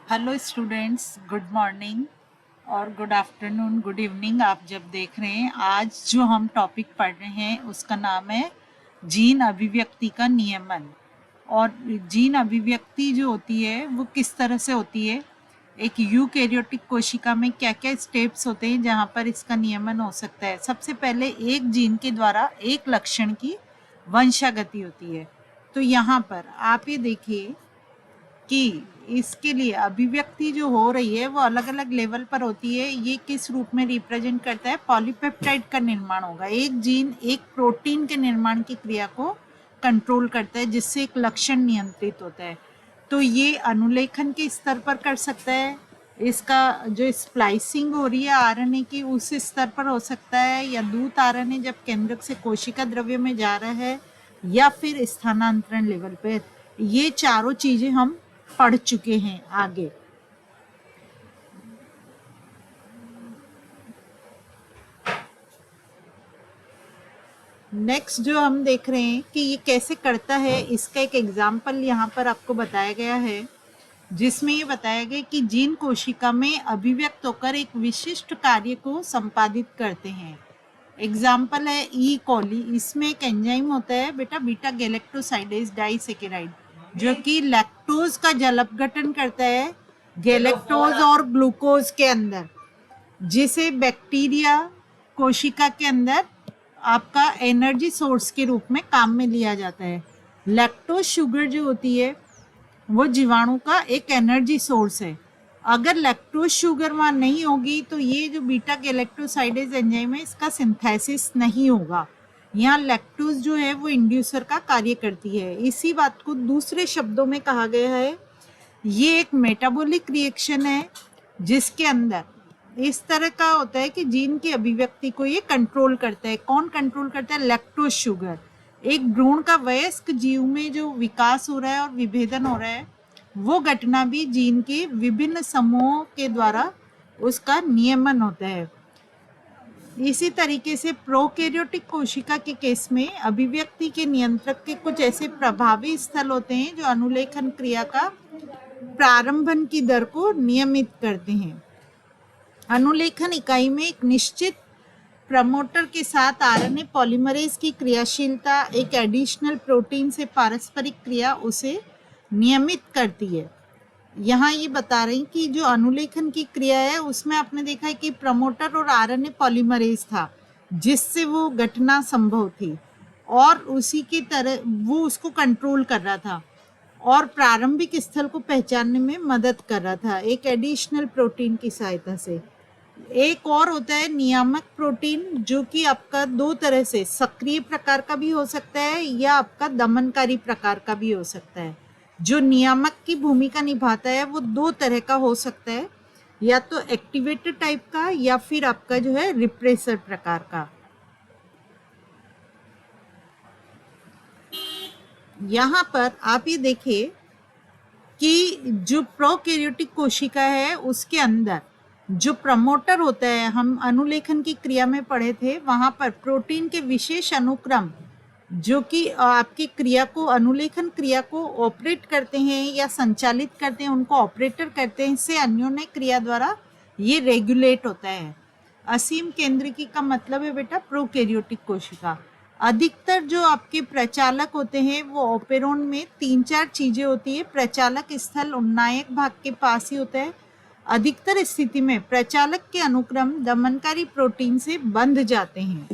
Hello students, good morning और good afternoon, good evening आप जब देख रहे हैं। आज जो हम टॉपिक पढ़ रहे हैं उसका नाम है जीन अभिव्यक्ति का नियमन। और जीन अभिव्यक्ति जो होती है वो किस तरह से होती है, एक यूकैरियोटिक कोशिका में क्या क्या स्टेप्स होते हैं जहाँ पर इसका नियमन हो सकता है। सबसे पहले एक जीन के द्वारा एक लक्षण की वंशागति होती है। तो यहाँ पर आप ये देखिए कि इसके लिए अभिव्यक्ति जो हो रही है वो अलग अलग लेवल पर होती है। ये किस रूप में रिप्रेजेंट करता है, पॉलीपेप्टाइड का निर्माण होगा। एक जीन एक प्रोटीन के निर्माण की क्रिया को कंट्रोल करता है जिससे एक लक्षण नियंत्रित होता है। तो ये अनुलेखन के स्तर पर कर सकता है, इसका जो स्प्लाइसिंग हो रही है आरएनए की उस स्तर पर हो सकता है, या दूत आरएनए जब केंद्रक से कोशिका द्रव्य में जा रहा है, या फिर स्थानांतरण लेवल पर। ये चारों चीजें हम पढ़ चुके हैं आगे। नेक्स्ट जो हम देख रहे हैं कि ये कैसे करता है, इसका एक एग्जाम्पल यहाँ पर आपको बताया गया है, जिसमें ये बताया गया कि जीन कोशिका में अभिव्यक्त होकर एक विशिष्ट कार्य को संपादित करते हैं। एग्जाम्पल है ई कॉली। इसमें एक एंजाइम होता है बेटा, बीटा गैलेक्टोसाइडेज डाइसेकेराइड, जो कि लैक्टोज का जलपघटन करता है गैलेक्टोज और ग्लूकोज के अंदर, जिसे बैक्टीरिया कोशिका के अंदर आपका एनर्जी सोर्स के रूप में काम में लिया जाता है। लैक्टोज शुगर जो होती है वो जीवाणु का एक एनर्जी सोर्स है। अगर लैक्टोज शुगर वहाँ नहीं होगी तो ये जो बीटा गैलेक्टोसाइडेज एंजाइम है इसका सिंथेसिस नहीं होगा। यहाँ लैक्टोज जो है वो इंड्यूसर का कार्य करती है। इसी बात को दूसरे शब्दों में कहा गया है, ये एक मेटाबॉलिक रिएक्शन है जिसके अंदर इस तरह का होता है कि जीन की अभिव्यक्ति को ये कंट्रोल करता है। कौन कंट्रोल करता है? Lactose sugar. एक भ्रूण का वयस्क जीव में जो विकास हो रहा है और विभेदन हो रहा है वो घटना भी जीन के विभिन्न समूहों के द्वारा उसका नियमन होता है। इसी तरीके से प्रोकैरियोटिक कोशिका के केस में अभिव्यक्ति के नियंत्रक के कुछ ऐसे प्रभावी स्थल होते हैं जो अनुलेखन क्रिया का प्रारंभन की दर को नियमित करते हैं। अनुलेखन इकाई में एक निश्चित प्रमोटर के साथ आरएनए पॉलीमरेज की क्रियाशीलता एक एडिशनल प्रोटीन से पारस्परिक क्रिया उसे नियमित करती है। यहाँ ये बता रही कि जो अनुलेखन की क्रिया है उसमें आपने देखा है कि प्रमोटर और आरएनए पॉलीमरेज था जिससे वो घटना संभव थी, और उसी की तरह वो उसको कंट्रोल कर रहा था और प्रारंभिक स्थल को पहचानने में मदद कर रहा था एक एडिशनल प्रोटीन की सहायता से। एक और होता है नियामक प्रोटीन, जो कि आपका दो तरह से सक्रिय प्रकार का भी हो सकता है या आपका दमनकारी प्रकार का भी हो सकता है। जो नियामक की भूमिका निभाता है वो दो तरह का हो सकता है, या तो एक्टिवेटेड टाइप का या फिर आपका जो है रिप्रेसर प्रकार का। यहाँ पर आप ये देखिए कि जो प्रोकैरियोटिक कोशिका है उसके अंदर जो प्रमोटर होता है, हम अनुलेखन की क्रिया में पढ़े थे, वहां पर प्रोटीन के विशेष अनुक्रम जो कि आपकी क्रिया को, अनुलेखन क्रिया को ऑपरेट करते हैं या संचालित करते हैं, उनको ऑपरेटर करते हैं। इससे अन्योन्य क्रिया द्वारा ये रेगुलेट होता है। असीम केंद्रिकी का मतलब है बेटा प्रोकैरियोटिक कोशिका। अधिकतर जो आपके प्रचालक होते हैं वो ओपेरोन में 3-4 चीजें होती है। प्रचालक स्थल उन्नायक भाग के पास ही होता है। अधिकतर स्थिति में प्रचालक के अनुक्रम दमनकारी प्रोटीन से बंध जाते हैं।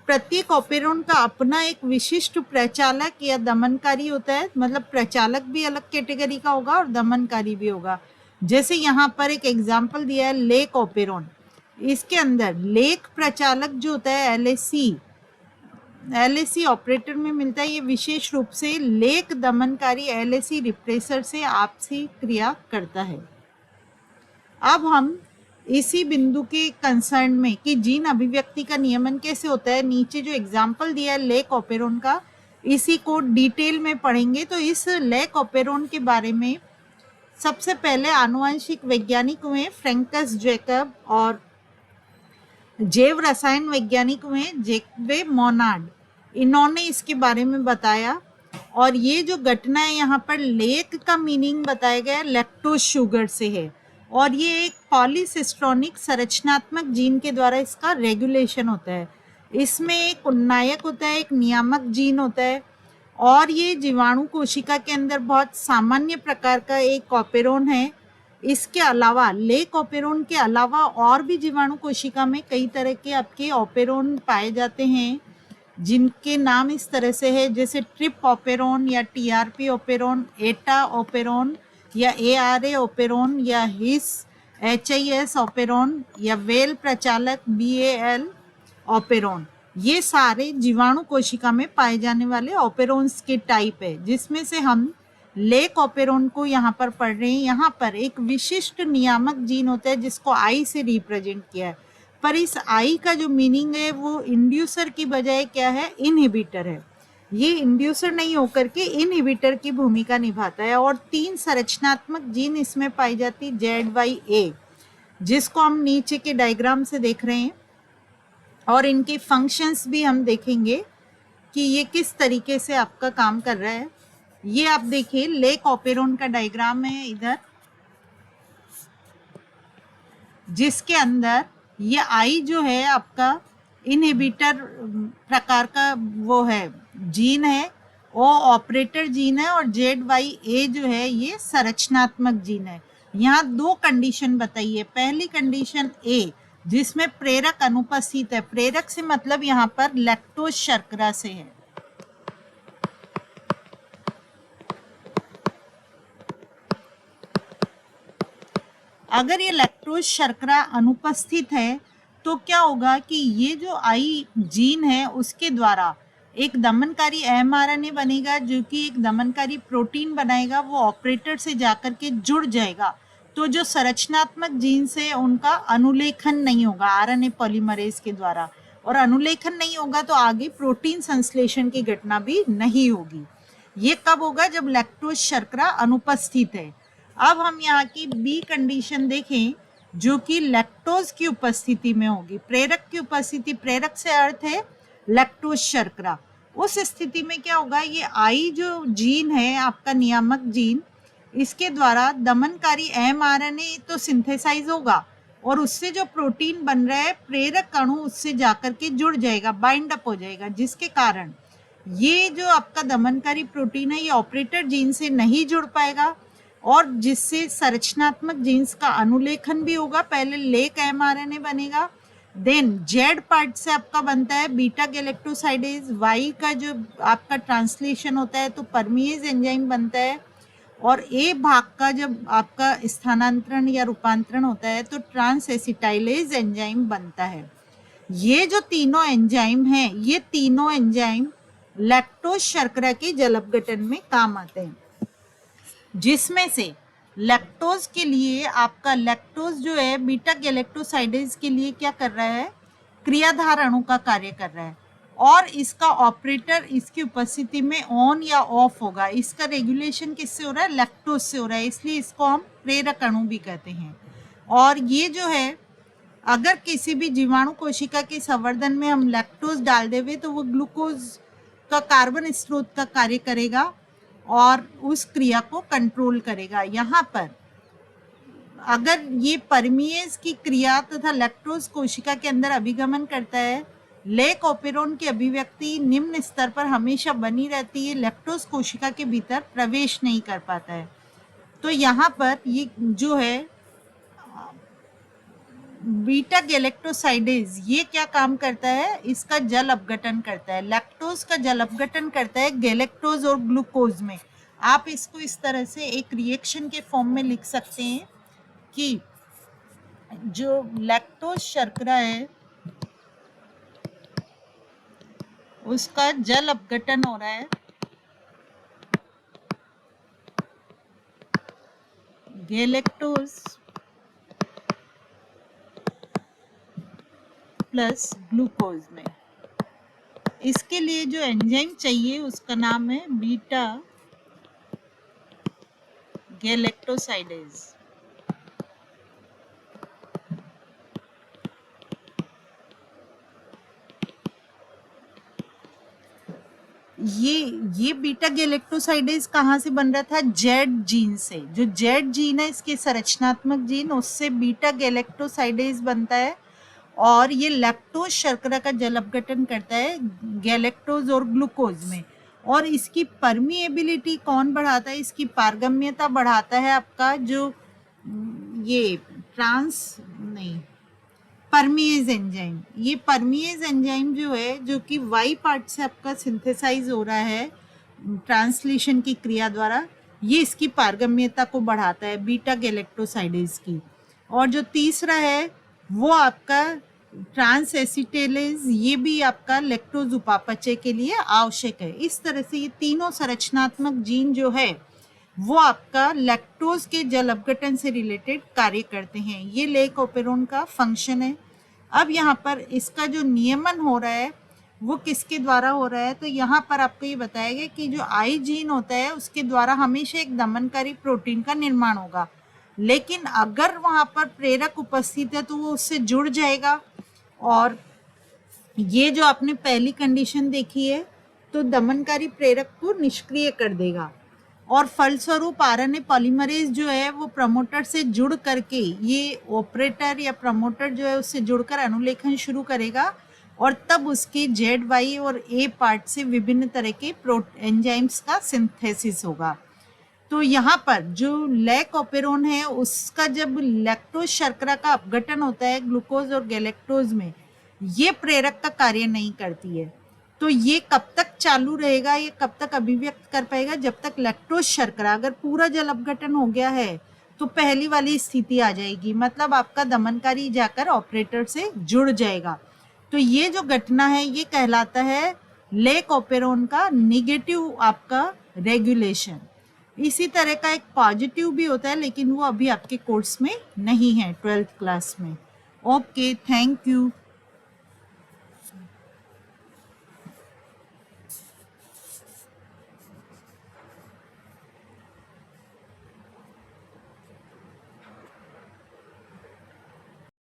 प्रत्येक ओपेरोन का अपना एक विशिष्ट प्रचालक या दमनकारी होता है, मतलब प्रचालक भी अलग कैटेगरी का होगा और दमनकारी भी होगा। जैसे यहाँ पर एक एग्जाम्पल दिया है लेक ओपेरोन। इसके अंदर लेक प्रचालक जो होता है एलएसी ऑपरेटर में मिलता है। ये विशेष रूप से लेक दमनकारी एलएसी रिप्रेसर से आपसी क्रिया करता है। अब हम इसी बिंदु के कंसर्न में कि जीन अभिव्यक्ति का नियमन कैसे होता है, नीचे जो एग्जाम्पल दिया है लेक ओपेरोन का, इसी को डिटेल में पढ़ेंगे। तो इस लेक ओपेरोन के बारे में सबसे पहले आनुवंशिक वैज्ञानिक हुए फ्रैंकस जैकब और जैव रसायन वैज्ञानिक हुए जैकबे मोनार्ड। इन्होंने इसके बारे में बताया और ये जो घटना है यहाँ पर लेक का मीनिंग बताया गया है लैक्टोज शुगर से है, और ये एक पॉलीसिस्ट्रोनिक संरचनात्मक जीन के द्वारा इसका रेगुलेशन होता है। इसमें एक उन्नायक होता है, एक नियामक जीन होता है, और ये जीवाणु कोशिका के अंदर बहुत सामान्य प्रकार का एक ऑपेरोन है। इसके अलावा लेक ऑपेरोन के अलावा और भी जीवाणु कोशिका में कई तरह के आपके ऑपेरोन पाए जाते हैं, जिनके नाम इस तरह से है, जैसे ट्रिप ऑपेरोन या टीआरपी ऑपेरोन, एटा ऑपेरोन या एआरए ऑपेरोन या हिस एचआईएस ऑपेरोन या वेल प्रचालक बीएएल ऑपेरोन। ये सारे जीवाणु कोशिका में पाए जाने वाले ऑपेरोन्स के टाइप है, जिसमें से हम लेक ऑपेरोन को यहाँ पर पढ़ रहे हैं। यहाँ पर एक विशिष्ट नियामक जीन होता है जिसको आई से रिप्रेजेंट किया है, पर इस आई का जो मीनिंग है वो इंड्यूसर की बजाय क्या है, इनहिबिटर है। ये इंड्यूसर नहीं होकर के इनहिबिटर की भूमिका निभाता है, और 3 संरचनात्मक जीन इसमें पाई जाती ZYA, जिसको हम नीचे के डायग्राम से देख रहे हैं, और इनके फंक्शंस भी हम देखेंगे कि ये किस तरीके से आपका काम कर रहा है। ये आप देखिए लेक ऑपेरोन का डायग्राम है इधर, जिसके अंदर ये आई जो है आपका इनहिबिटर प्रकार का वो है जीन है, वो ऑपरेटर जीन है, और ZYA जो है ये संरचनात्मक जीन है। यहाँ 2 कंडीशन बताइए। पहली कंडीशन ए, जिसमें प्रेरक अनुपस्थित है। प्रेरक से मतलब यहाँ पर लैक्टोज शर्करा से है। अगर ये लैक्टोज शर्करा अनुपस्थित है तो क्या होगा कि ये जो आई जीन है उसके द्वारा एक दमनकारी mRNA बनेगा, जो कि एक दमनकारी प्रोटीन बनाएगा, वो ऑपरेटर से जाकर के जुड़ जाएगा। तो जो संरचनात्मक जीन्स है उनका अनुलेखन नहीं होगा आरएनए पॉलीमरेज के द्वारा, और अनुलेखन नहीं होगा तो आगे प्रोटीन संश्लेषण की घटना भी नहीं होगी। ये कब होगा, जब लैक्टोज शर्करा अनुपस्थित है। अब हम यहाँ की बी कंडीशन देखें, जो कि लैक्टोज की उपस्थिति में होगी। प्रेरक की उपस्थिति, प्रेरक से अर्थ है लैक्टोज शर्करा। उस स्थिति में क्या होगा, ये आई जो जीन है आपका नियामक जीन, इसके द्वारा दमनकारी mRNA तो सिंथेसाइज होगा, और उससे जो प्रोटीन बन रहा है प्रेरक अणु उससे जाकर के जुड़ जाएगा, बाइंड अप हो जाएगा, जिसके कारण ये जो आपका दमनकारी प्रोटीन है ये ऑपरेटर जीन से नहीं जुड़ पाएगा, और जिससे संरचनात्मक जीन्स का अनुलेखन भी होगा। पहले लेक mRNA बनेगा, देन जेड पार्ट से आपका बनता है बीटा गैलेक्टोसाइडेज, वाई का जो आपका ट्रांसलेशन होता है तो परमिएज एंजाइम बनता है, और ए भाग का जब आपका स्थानांतरण या रूपांतरण होता है तो ट्रांस एसिटाइलेज एंजाइम बनता है। ये जो तीनों एंजाइम हैं, ये तीनों एंजाइम लैक्टोज शर्करा के जल अपघटन में काम आते हैं, जिसमें से लैक्टोज के लिए आपका लैक्टोज जो है बीटा गैलेक्टोसाइडेज के लिए क्या कर रहा है, क्रियाधार अणु का कार्य कर रहा है, और इसका ऑपरेटर इसकी उपस्थिति में ऑन या ऑफ होगा। इसका रेगुलेशन किससे हो रहा है, लैक्टोज से हो रहा है, इसलिए इसको हम प्रेरक अणु भी कहते हैं। और ये जो है अगर किसी भी जीवाणु कोशिका के संवर्धन में हम लैक्टोज डाल देवे तो वो ग्लूकोज का कार्बन स्रोत का कार्य करेगा और उस क्रिया को कंट्रोल करेगा। यहाँ पर अगर ये परमिएज की क्रिया तथा लैक्टोज कोशिका के अंदर अभिगमन करता है, लेक ऑपेरोन की अभिव्यक्ति निम्न स्तर पर हमेशा बनी रहती है, लैक्टोज कोशिका के भीतर प्रवेश नहीं कर पाता है। तो यहाँ पर ये जो है बीटा गैलेक्टोसाइडेज ये क्या काम करता है, इसका जल अपघटन करता है, लैक्टोज का जल अपघटन करता है गैलेक्टोज और ग्लूकोज में। आप इसको इस तरह से एक रिएक्शन के फॉर्म में लिख सकते हैं कि जो लैक्टोज शर्करा है उसका जल अपघटन हो रहा है गैलेक्टोज प्लस ग्लूकोज में। इसके लिए जो एंजाइम चाहिए उसका नाम है बीटा गैलेक्टोसाइडेज। ये बीटा गैलेक्टोसाइडेज कहाँ से बन रहा था? जेड जीन से। जो जेड जीन है इसके संरचनात्मक जीन, उससे बीटा गैलेक्टोसाइडेज बनता है और ये लैक्टोज शर्करा का जल अपघटन करता है गैलेक्टोज और ग्लूकोज में। और इसकी परमिएबिलिटी कौन बढ़ाता है? इसकी पारगम्यता बढ़ाता है आपका जो ये परमिएज एंजाइम। ये परमिएज एंजाइम जो है, जो कि वाई पार्ट से आपका सिंथेसाइज हो रहा है ट्रांसलेशन की क्रिया द्वारा, ये इसकी पारगम्यता को बढ़ाता है बीटा गैलेक्टोसाइडेज की। और जो तीसरा है वो आपका ट्रांस एसिटेलेज, ये भी आपका लैक्टोज उपापचय के लिए आवश्यक है। इस तरह से ये तीनों संरचनात्मक जीन जो है वो आपका लैक्टोज के जल अपघटन से रिलेटेड कार्य करते हैं। ये लेक ओपेरोन का फंक्शन है। अब यहाँ पर इसका जो नियमन हो रहा है वो किसके द्वारा हो रहा है? तो यहाँ पर आपको ये बताया गया कि जो आई जीन होता है उसके द्वारा हमेशा एक दमनकारी प्रोटीन का निर्माण होगा, लेकिन अगर वहाँ पर प्रेरक उपस्थित है तो वो उससे जुड़ जाएगा और ये जो आपने पहली कंडीशन देखी है तो दमनकारी प्रेरक को निष्क्रिय कर देगा और फलस्वरूप आरएनए पॉलीमरेज जो है वो प्रमोटर से जुड़ करके, ये ऑपरेटर या प्रमोटर जो है उससे जुड़कर अनुलेखन शुरू करेगा और तब उसके जेड वाई और ए पार्ट से विभिन्न तरह के एंजाइम्स का सिंथेसिस होगा। तो यहाँ पर जो लैक ओपेरोन है उसका जब लैक्टोज शर्करा का अपघटन होता है ग्लूकोज और गैलेक्टोज में, ये प्रेरक का कार्य नहीं करती है। तो ये कब तक चालू रहेगा, ये कब तक अभिव्यक्त कर पाएगा? जब तक लैक्टोज शर्करा, अगर पूरा जल अपघटन हो गया है तो पहली वाली स्थिति आ जाएगी, मतलब आपका दमनकारी जाकर ऑपरेटर से जुड़ जाएगा। तो ये जो घटना है ये कहलाता है लेक ओपेरोन का निगेटिव आपका रेगुलेशन। इसी तरह का एक पॉजिटिव भी होता है, लेकिन वो अभी आपके कोर्स में नहीं है 12th क्लास में। Okay, thank you.